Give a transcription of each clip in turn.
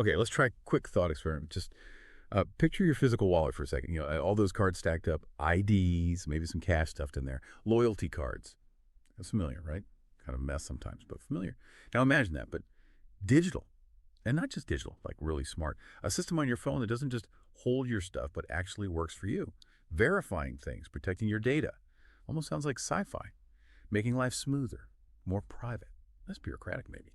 Okay, let's try a quick thought experiment. Just picture your physical wallet for a second. All those cards stacked up, IDs, maybe some cash stuffed in there, loyalty cards. That's familiar, right? Kind of a mess sometimes, but familiar. Now imagine that, but digital. And not just digital, like really smart. A system on your phone that doesn't just hold your stuff, but actually works for you. Verifying things, protecting your data. Almost sounds like sci-fi. Making life smoother, more private, less bureaucratic maybe.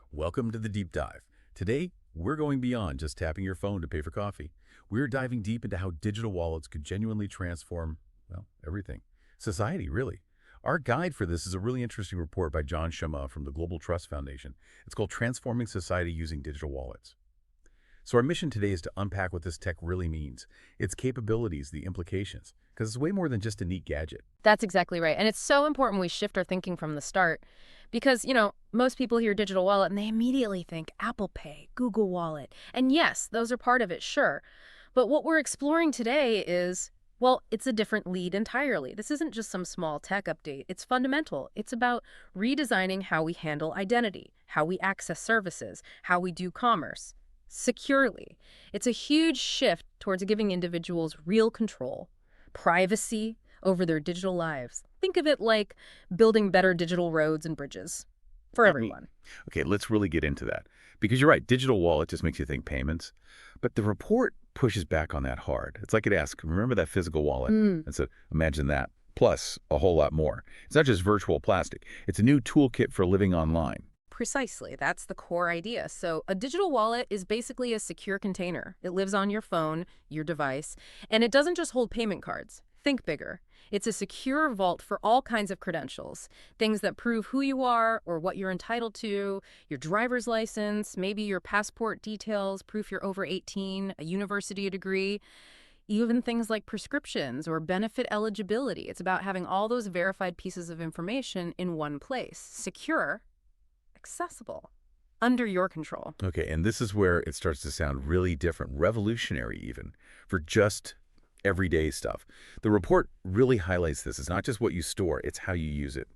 Welcome to the deep dive. Today, we're going beyond just tapping your phone to pay for coffee. We're diving deep into how digital wallets could genuinely transform, well, everything. Society, really. Our guide for this is a really interesting report by John Shama from the Global Trust Foundation. It's called Transforming Society Using Digital Wallets. So our mission today is to unpack what this tech really means, its capabilities, the implications, because it's way more than just a neat gadget. That's exactly right. And it's so important we shift our thinking from the start because, most people hear digital wallet and they immediately think Apple Pay, Google Wallet. And yes, those are part of it, sure. But what we're exploring today is, well, it's a different lead entirely. This isn't just some small tech update. It's fundamental. It's about redesigning how we handle identity, how we access services, how we do commerce securely. It's a huge shift towards giving individuals real control, privacy over their digital lives. Think of it like building better digital roads and bridges for everyone. Okay, let's really get into that. Because you're right, digital wallet just makes you think payments. But the report pushes back on that hard. It's like it asks, remember that physical wallet? And so imagine that, plus a whole lot more. It's not just virtual plastic. It's a new toolkit for living online. Precisely. That's the core idea. So a digital wallet is basically a secure container. It lives on your phone, your device, and it doesn't just hold payment cards. Think bigger. It's a secure vault for all kinds of credentials, things that prove who you are or what you're entitled to, your driver's license, maybe your passport details, proof you're over 18, a university degree, even things like prescriptions or benefit eligibility. It's about having all those verified pieces of information in one place, secure, accessible, under your control. Okay, and this is where it starts to sound really different, revolutionary even, for just everyday stuff. The report really highlights this. It's not just what you store, it's how you use it.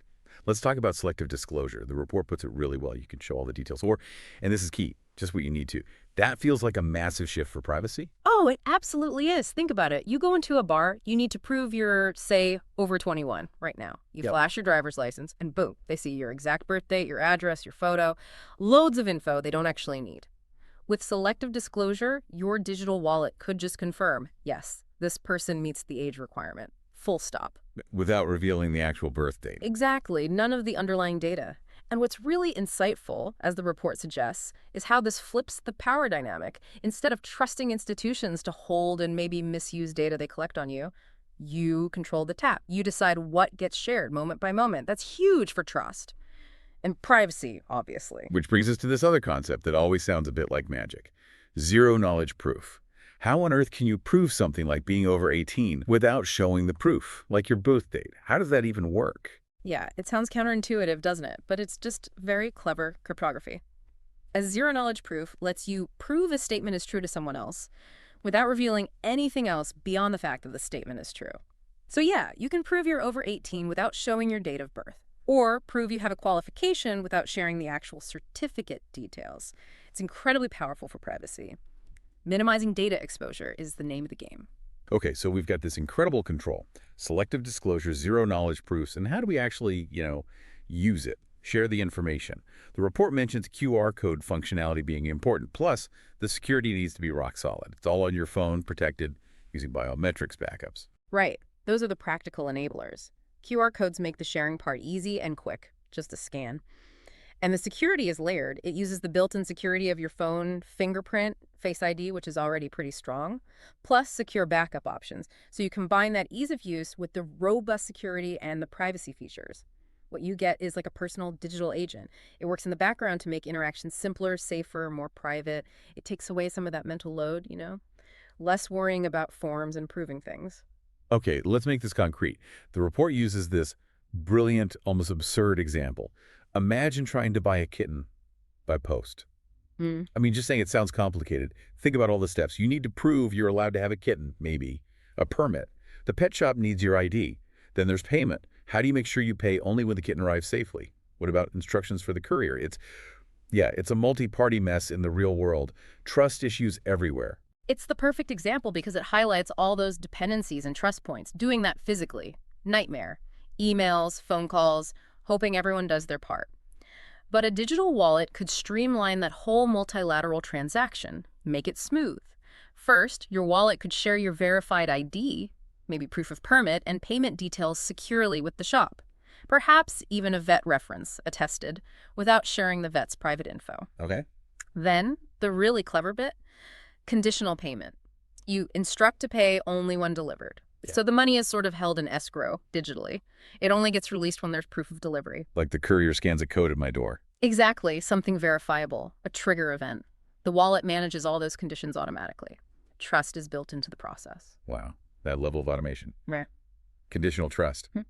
Let's talk about selective disclosure. The report puts it really well. You can show all the details. Or, and this is key, just what you need to. That feels like a massive shift for privacy. Oh, it absolutely is. Think about it. You go into a bar, you need to prove you're, say, over 21 right now. You flash your driver's license, and boom, they see your exact birth date, your address, your photo, loads of info they don't actually need. With selective disclosure, your digital wallet could just confirm, yes, this person meets the age requirement. Full stop. Without revealing the actual birth date. Exactly. None of the underlying data. And what's really insightful, as the report suggests, is how this flips the power dynamic. Instead of trusting institutions to hold and maybe misuse data they collect on you, you control the tap. You decide what gets shared moment by moment. That's huge for trust. And privacy, obviously. Which brings us to this other concept that always sounds a bit like magic. Zero knowledge proof. How on earth can you prove something like being over 18 without showing the proof, like your birth date? How does that even work? Yeah, it sounds counterintuitive, doesn't it? But it's just very clever cryptography. A zero-knowledge proof lets you prove a statement is true to someone else without revealing anything else beyond the fact that the statement is true. So yeah, you can prove you're over 18 without showing your date of birth, or prove you have a qualification without sharing the actual certificate details. It's incredibly powerful for privacy. Minimizing data exposure is the name of the game. Okay, so we've got this incredible control, selective disclosure, zero knowledge proofs, and how do we actually, use it, share the information? The report mentions QR code functionality being important, plus the security needs to be rock solid. It's all on your phone, protected, using biometrics backups. Right. Those are the practical enablers. QR codes make the sharing part easy and quick, just a scan. And the security is layered. It uses the built-in security of your phone, fingerprint, Face ID, which is already pretty strong, plus secure backup options. So you combine that ease of use with the robust security and the privacy features. What you get is like a personal digital agent. It works in the background to make interactions simpler, safer, more private. It takes away some of that mental load, less worrying about forms and proving things. Okay, let's make this concrete. The report uses this brilliant, almost absurd example. Imagine trying to buy a kitten by post. I mean, just saying it sounds complicated. Think about all the steps. You need to prove you're allowed to have a kitten, maybe. A permit. The pet shop needs your ID. Then there's payment. How do you make sure you pay only when the kitten arrives safely? What about instructions for the courier? Yeah, it's a multi-party mess in the real world. Trust issues everywhere. It's the perfect example because it highlights all those dependencies and trust points, doing that physically. Nightmare. Emails, phone calls, hoping everyone does their part. But a digital wallet could streamline that whole multilateral transaction, make it smooth. First, your wallet could share your verified ID, maybe proof of permit, and payment details securely with the shop. Perhaps even a vet reference attested, without sharing the vet's private info. Okay. Then, the really clever bit, conditional payment. You instruct to pay only when delivered. Yeah. So the money is sort of held in escrow digitally. It only gets released when there's proof of delivery. Like the courier scans a code at my door. Exactly, something verifiable, a trigger event. The wallet manages all those conditions automatically. Trust is built into the process. Wow, that level of automation. Right. Conditional trust. Hmm.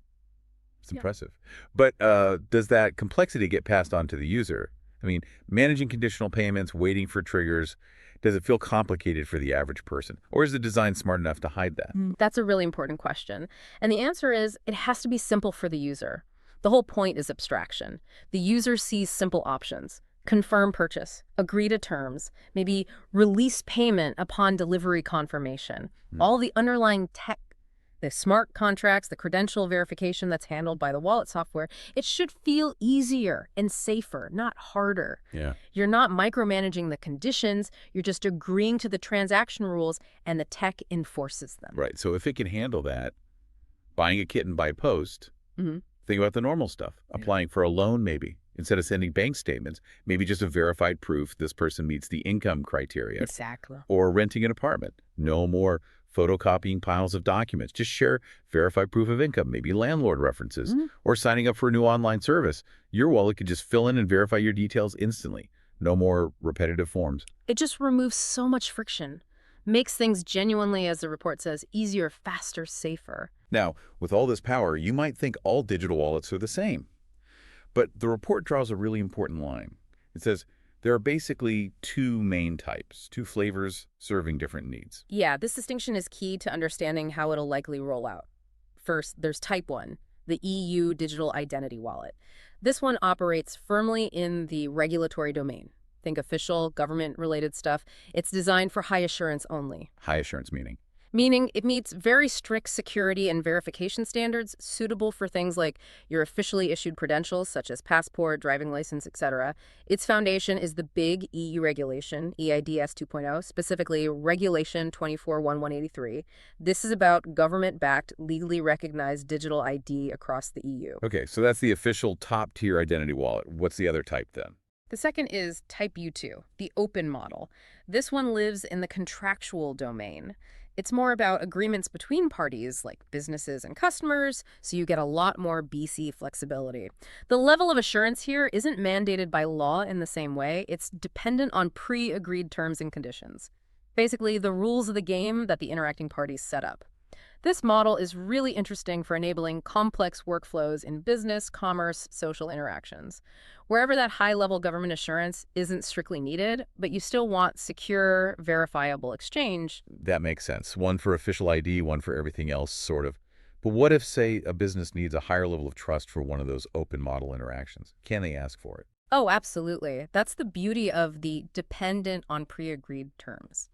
It's Yeah. impressive. But does that complexity get passed on to the user? I mean, managing conditional payments, waiting for triggers, does it feel complicated for the average person? Or is the design smart enough to hide that? That's a really important question. And the answer is it has to be simple for the user. The whole point is abstraction. The user sees simple options. Confirm purchase, agree to terms, maybe release payment upon delivery confirmation. All the underlying tech, the smart contracts, the credential verification that's handled by the wallet software, it should feel easier and safer, not harder. Yeah. You're not micromanaging the conditions, you're just agreeing to the transaction rules and the tech enforces them. Right. So if it can handle that, buying a kitten by post, Mhm. think about the normal stuff. Applying for a loan, maybe. Instead of sending bank statements, maybe just a verified proof this person meets the income criteria. Exactly. Or renting an apartment. No more photocopying piles of documents. Just share verified proof of income, maybe landlord references, or signing up for a new online service. Your wallet could just fill in and verify your details instantly. No more repetitive forms. It just removes so much friction, makes things genuinely, as the report says, easier, faster, safer. Now, with all this power, you might think all digital wallets are the same. But the report draws a really important line. It says there are basically two main types, two flavors serving different needs. Yeah, this distinction is key to understanding how it'll likely roll out. First, there's Type 1, the EU Digital Identity Wallet. This one operates firmly in the regulatory domain. Think official, government-related stuff. It's designed for high assurance only. High assurance meaning. Meaning it meets very strict security and verification standards suitable for things like your officially issued credentials, such as passport, driving license, etc. Its foundation is the big EU regulation, eIDAS 2.0, specifically Regulation 24-1183. This is about government-backed, legally recognized digital ID across the EU. Okay, so that's the official top-tier identity wallet. What's the other type then? The second is Type U2, the open model. This one lives in the contractual domain. It's more about agreements between parties, like businesses and customers, so you get a lot more BC flexibility. The level of assurance here isn't mandated by law in the same way. It's dependent on pre-agreed terms and conditions. Basically, the rules of the game that the interacting parties set up. This model is really interesting for enabling complex workflows in business, commerce, social interactions. Wherever that high-level government assurance isn't strictly needed, but you still want secure, verifiable exchange. That makes sense. One for official ID, one for everything else, sort of. But what if, say, a business needs a higher level of trust for one of those open model interactions? Can they ask for it? Oh, absolutely. That's the beauty of the dependent on pre-agreed terms.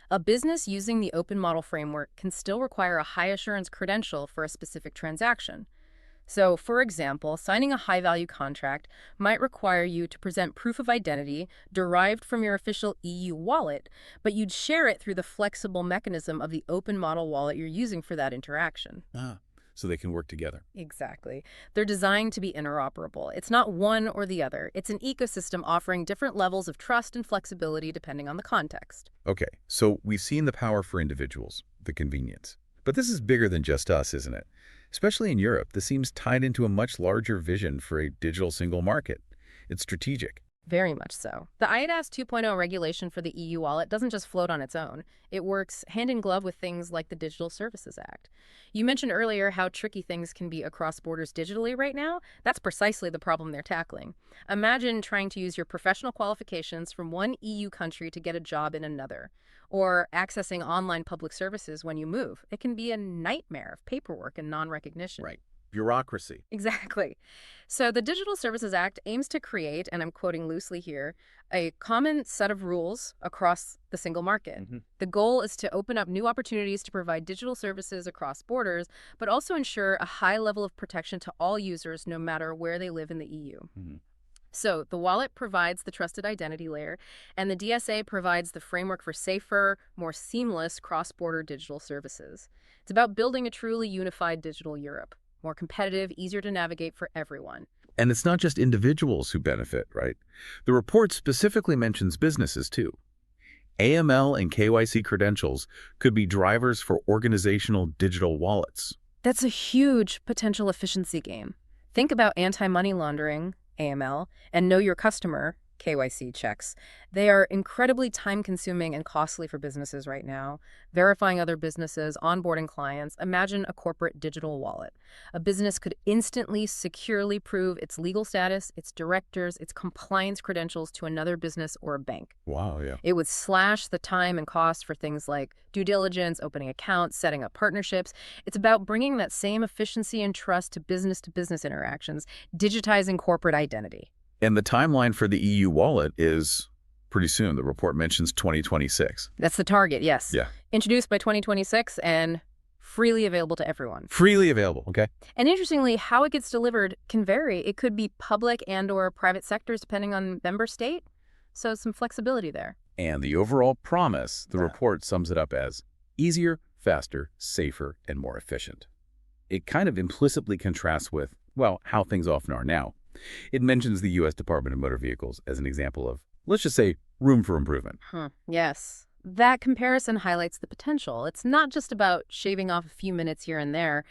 A business using the open model framework can still require a high assurance credential for a specific transaction. So, for example, signing a high-value contract might require you to present proof of identity derived from your official EU wallet, but you'd share it through the flexible mechanism of the open model wallet you're using for that interaction. So they can work together. Exactly. They're designed to be interoperable. It's not one or the other. It's an ecosystem offering different levels of trust and flexibility depending on the context. Okay, so we've seen the power for individuals, the convenience. But this is bigger than just us, isn't it? Especially in Europe, this seems tied into a much larger vision for a digital single market. It's strategic. Very much so. The eIDAS 2.0 regulation for the EU wallet doesn't just float on its own. It works hand in glove with things like the Digital Services Act. You mentioned earlier how tricky things can be across borders digitally right now. That's precisely the problem they're tackling. Imagine trying to use your professional qualifications from one EU country to get a job in another, or accessing online public services when you move. It can be a nightmare of paperwork and non-recognition. Right. bureaucracy. Exactly. So the Digital Services Act aims to create, and I'm quoting loosely here, a common set of rules across the single market. Hmm. The goal is to open up new opportunities to provide digital services across borders, but also ensure a high level of protection to all users no matter where they live in the EU. Hmm. So the wallet provides the trusted identity layer, and the DSA provides the framework for safer, more seamless cross-border digital services. It's about building a truly unified digital Europe, more competitive, easier to navigate for everyone. And it's not just individuals who benefit, right? The report specifically mentions businesses too. AML and KYC credentials could be drivers for organizational digital wallets. That's a huge potential efficiency gain. Think about anti-money laundering, AML, and know your customer, KYC checks. They are incredibly time-consuming and costly for businesses right now. Verifying other businesses, onboarding clients. Imagine a corporate digital wallet. A business could instantly, securely prove its legal status, its directors, its compliance credentials to another business or a bank. Wow, yeah. It would slash the time and cost for things like due diligence, opening accounts, setting up partnerships. It's about bringing that same efficiency and trust to business interactions, digitizing corporate identity. And the timeline for the EU wallet is pretty soon. The report mentions 2026. That's the target, yes. Yeah. Introduced by 2026 and freely available to everyone. Freely available, okay? And interestingly, how it gets delivered can vary. It could be public and/or private sectors depending on member state. So some flexibility there. And the overall promise, the report sums it up as easier, faster, safer, and more efficient. It kind of implicitly contrasts with, well, how things often are now. It mentions the U.S. Department of Motor Vehicles as an example of, let's just say, room for improvement. Yes. That comparison highlights the potential. It's not just about shaving off a few minutes here and there.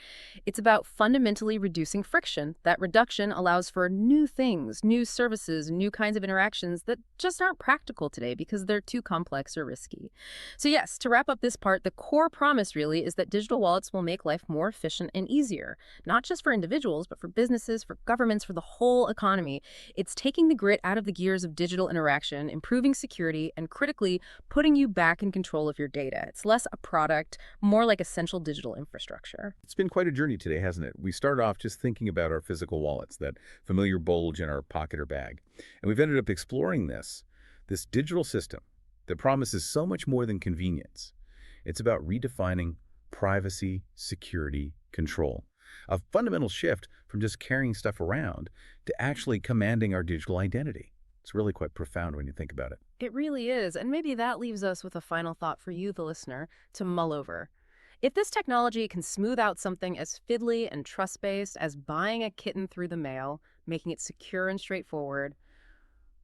It's about fundamentally reducing friction. That reduction allows for new things, new services, new kinds of interactions that just aren't practical today because they're too complex or risky. So yes, to wrap up this part, the core promise really is that digital wallets will make life more efficient and easier, not just for individuals, but for businesses, for governments, for the whole economy. It's taking the grit out of the gears of digital interaction, improving security, and critically putting you back in control of your data. It's less a product, more like essential digital infrastructure. It's been quite a journey today, hasn't it? We started off just thinking about our physical wallets, that familiar bulge in our pocket or bag. And we've ended up exploring this digital system that promises so much more than convenience. It's about redefining privacy, security, control. A fundamental shift from just carrying stuff around to actually commanding our digital identity. It's really quite profound when you think about it. It really is, and maybe that leaves us with a final thought for you, the listener, to mull over. If this technology can smooth out something as fiddly and trust-based as buying a kitten through the mail, making it secure and straightforward,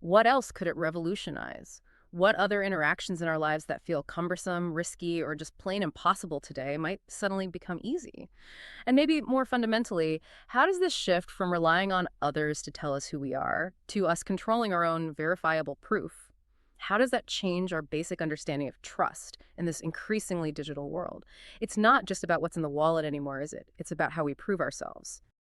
what else could it revolutionize? What other interactions in our lives that feel cumbersome, risky, or just plain impossible today might suddenly become easy? And maybe more fundamentally, how does this shift from relying on others to tell us who we are to us controlling our own verifiable proof? How does that change our basic understanding of trust in this increasingly digital world? It's not just about what's in the wallet anymore, is it? It's about how we prove ourselves.